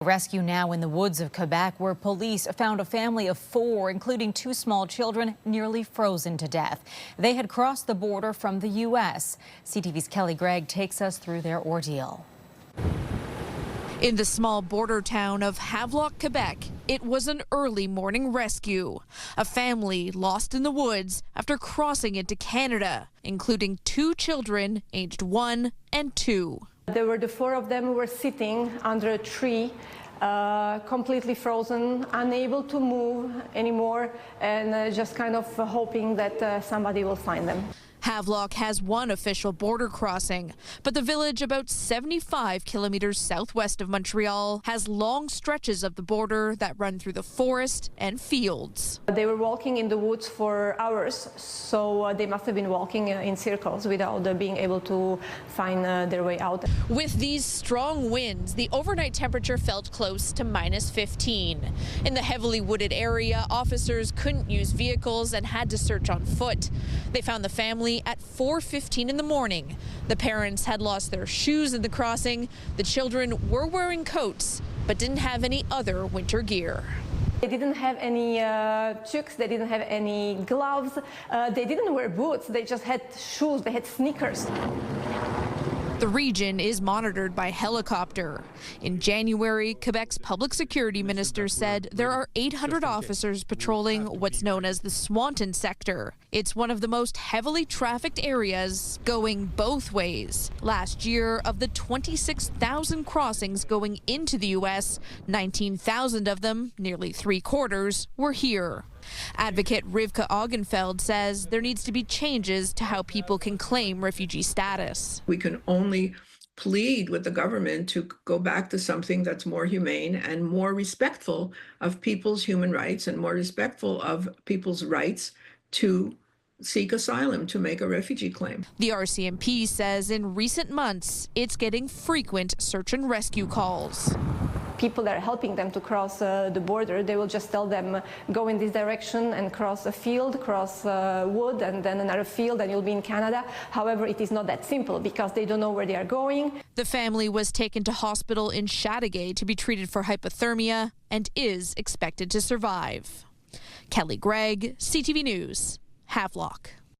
Rescue now in the woods of Quebec, where police found a family of 4, including 2 small children, nearly frozen to death. They had crossed the border from the U.S. CTV's Grieg takes us through their ordeal. In the small border town of Havelock, Quebec, it was an early morning rescue. A family lost in the woods after crossing into Canada, including 2 children aged 1 and 2. There were the 4 of them who were sitting under a tree, completely frozen, unable to move anymore, and just kind of hoping that somebody will find them. Havelock has 1 official border crossing, but the village about 75 kilometers southwest of Montreal has long stretches of the border that run through the forest and fields. They were walking in the woods for hours, so they must have been walking in circles without being able to find their way out. With these strong winds, the overnight temperature felt close to -15. In the heavily wooded area, officers couldn't use vehicles and had to search on foot. They found the family at 4:15 in the morning. The parents had lost their shoes in the crossing. The children were wearing coats, but didn't have any other winter gear. They didn't have any chucks, they didn't have any gloves, they didn't wear boots, they just had shoes, they had sneakers. The region is monitored by helicopter. In January, Quebec's public security minister said there are 800 officers patrolling what's known as the Swanton sector. It's one of the most heavily trafficked areas, going both ways. Last year, of the 26,000 crossings going into the U.S., 19,000 of them, nearly 3/4, were here. Advocate Rivka Augenfeld says there needs to be changes to how people can claim refugee status. We can only plead with the government to go back to something that's more humane and more respectful of people's human rights and more respectful of people's rights to seek asylum, to make a refugee claim. The RCMP says in recent months, it's getting frequent search and rescue calls. People that are helping them to cross the border, they will just tell them, go in this direction and cross a field, cross wood, and then another field, and you'll be in Canada. However, it is not that simple because they don't know where they are going. The family was taken to hospital in Chateauguay to be treated for hypothermia and is expected to survive. Grieg, CTV News, Havelock.